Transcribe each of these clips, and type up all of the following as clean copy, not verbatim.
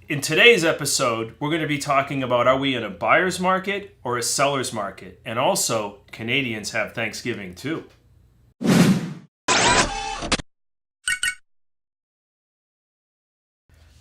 In today's episode, we're going to be talking about, are we in a buyer's market or a seller's market? And also, Canadians have Thanksgiving too.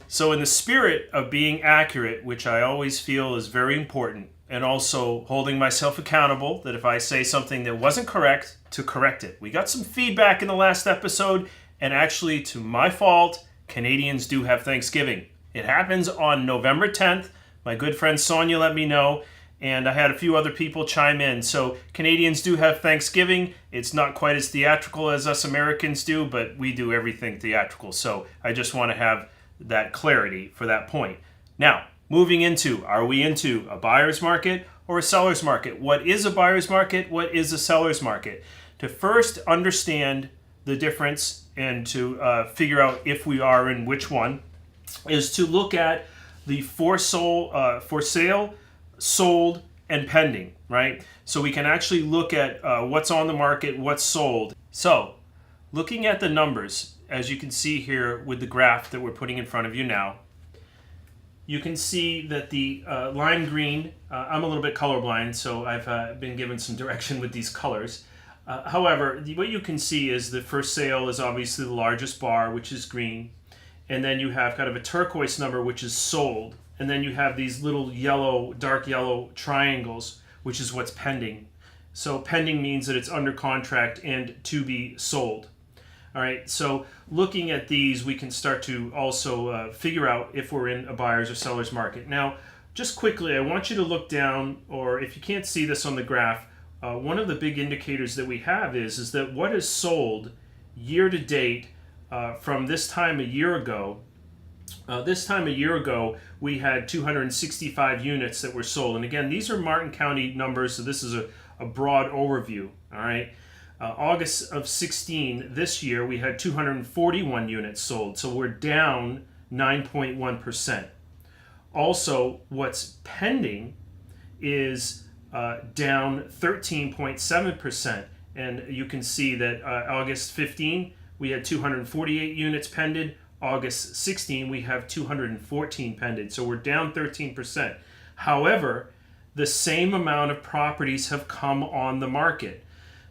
So in the spirit of being accurate, which I always feel is very important, and also holding myself accountable that if I say something that wasn't correct, to correct it. We got some feedback in the last episode, and actually, to my fault, Canadians do have Thanksgiving. It happens on November 10th. My good friend Sonia let me know, and I had a few other people chime in. So Canadians do have Thanksgiving. It's not quite as theatrical as us Americans do, but we do everything theatrical. So I just want to have that clarity for that point. Now, moving into, are we into a buyer's market or a seller's market? What is a buyer's market? What is a seller's market? To first understand the difference and to figure out if we are in which one, is to look at the for sale, sold, and pending, right? So we can actually look at what's on the market, what's sold. So looking at the numbers, as you can see here with the graph that we're putting in front of you now, you can see that the lime green, I'm a little bit colorblind, so I've been given some direction with these colors. However, what you can see is the for sale is obviously the largest bar, which is green. And then you have kind of a turquoise number, which is sold. And then you have these little yellow, dark yellow triangles, which is what's pending. So pending means that it's under contract and to be sold. All right, so looking at these, we can start to also figure out if we're in a buyer's or seller's market. Now, just quickly, I want you to look down, or if you can't see this on the graph, one of the big indicators that we have is that what is sold year to date from this time a year ago. We had 265 units that were sold. And again, these are Martin County numbers, so this is a broad overview. All right. August of 16, this year, we had 241 units sold. So we're down 9.1%. Also, what's pending is down 13.7%. And you can see that August 15, we had 248 units pended. August 16, we have 214 pended. So we're down 13%. However, the same amount of properties have come on the market.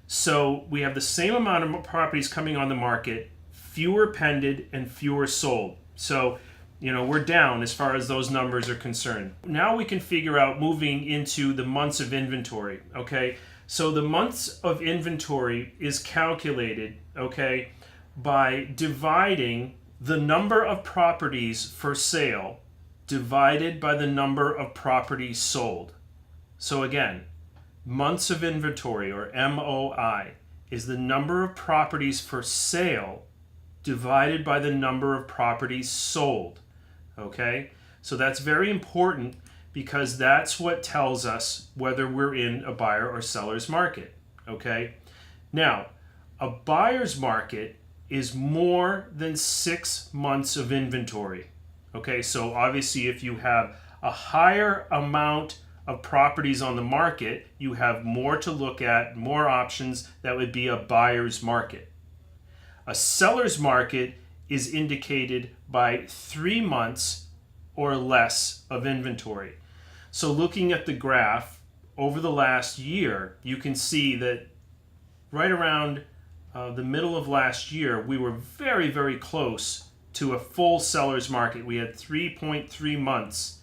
So we have the same amount of properties coming on the market, fewer pended and fewer sold. So, we're down as far as those numbers are concerned. Now we can figure out moving into the months of inventory, okay? So the months of inventory is calculated, okay, by dividing the number of properties for sale divided by the number of properties sold. So again, months of inventory, or MOI, is the number of properties for sale divided by the number of properties sold. Okay? So that's very important because that's what tells us whether we're in a buyer or seller's market. Okay? Now, a buyer's market is more than 6 months of inventory. Okay, so obviously if you have a higher amount of properties on the market, you have more to look at, more options. That would be a buyer's market. A seller's market is indicated by 3 months or less of inventory. So looking at the graph over the last year, you can see that right around the middle of last year, we were very, very close to a full seller's market. We had 3.3 months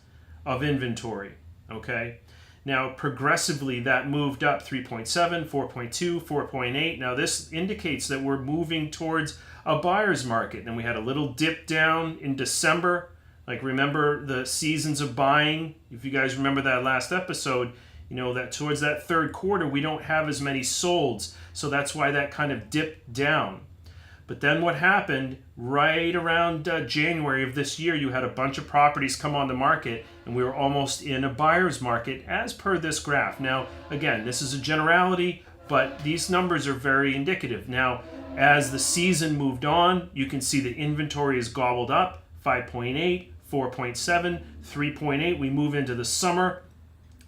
of inventory, okay? Now, progressively, that moved up 3.7, 4.2, 4.8. Now, this indicates that we're moving towards a buyer's market. And we had a little dip down in December. Like, remember the seasons of buying? If you guys remember that last episode, that towards that third quarter, we don't have as many solds. So that's why that kind of dipped down. But then what happened right around January of this year, you had a bunch of properties come on the market and we were almost in a buyer's market as per this graph. Now, again, this is a generality, but these numbers are very indicative. Now, as the season moved on, you can see the inventory is gobbled up, 5.8, 4.7, 3.8. We move into the summer.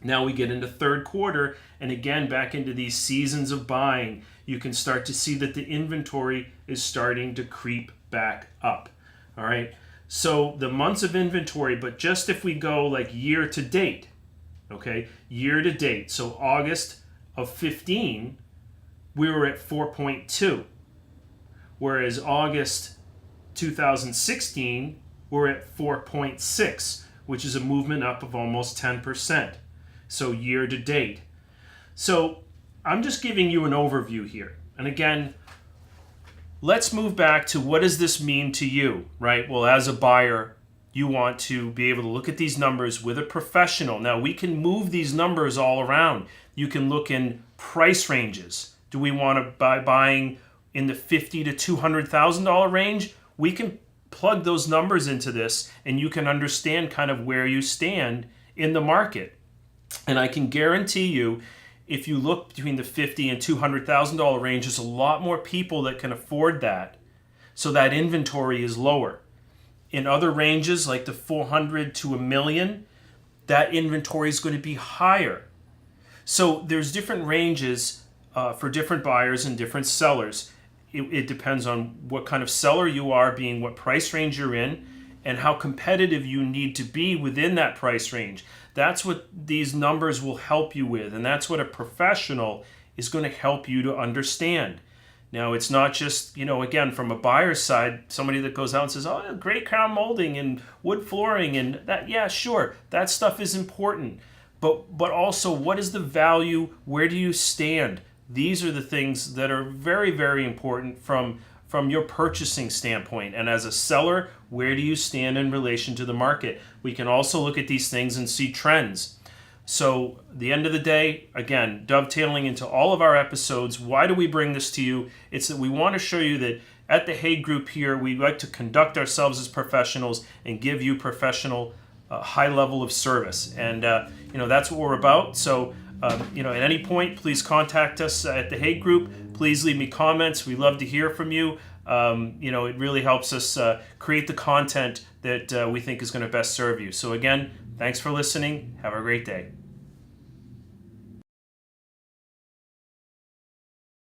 Now we get into third quarter, and again, back into these seasons of buying, you can start to see that the inventory is starting to creep back up. All right. So the months of inventory, but just if we go like year to date, okay, year to date. So August of 15, we were at 4.2, whereas August 2016, we're at 4.6, which is a movement up of almost 10%. So year to date. So I'm just giving you an overview here. And again, let's move back to what does this mean to you, right? Well, as a buyer, you want to be able to look at these numbers with a professional. Now, we can move these numbers all around. You can look in price ranges. Do we want to buy buying in the $50,000 to $200,000 range? We can plug those numbers into this, and you can understand kind of where you stand in the market. And I can guarantee you, if you look between the $50,000 and $200,000 range, there's a lot more people that can afford that. So that inventory is lower. In other ranges, like the $400,000 to $1 million, that inventory is going to be higher. So there's different ranges for different buyers and different sellers. It depends on what kind of seller you are, being what price range you're in, and how competitive you need to be within that price range. That's what these numbers will help you with, and that's what a professional is going to help you to understand. Now, it's not just, again, from a buyer's side, somebody that goes out and says, oh, great crown molding and wood flooring and that, yeah, sure, that stuff is important. But also, what is the value? Where do you stand? These are the things that are very, very important from your purchasing standpoint. And as a seller, where do you stand in relation to the market? We can also look at these things and see trends. So at the end of the day, again, dovetailing into all of our episodes, why do we bring this to you? It's that we want to show you that at the Haigh Group here, we like to conduct ourselves as professionals and give you professional, high level of service. And, that's what we're about. So, at any point, please contact us at the Haigh Group. Please leave me comments. We love to hear from you. It really helps us create the content that we think is going to best serve you. So again, thanks for listening. Have a great day.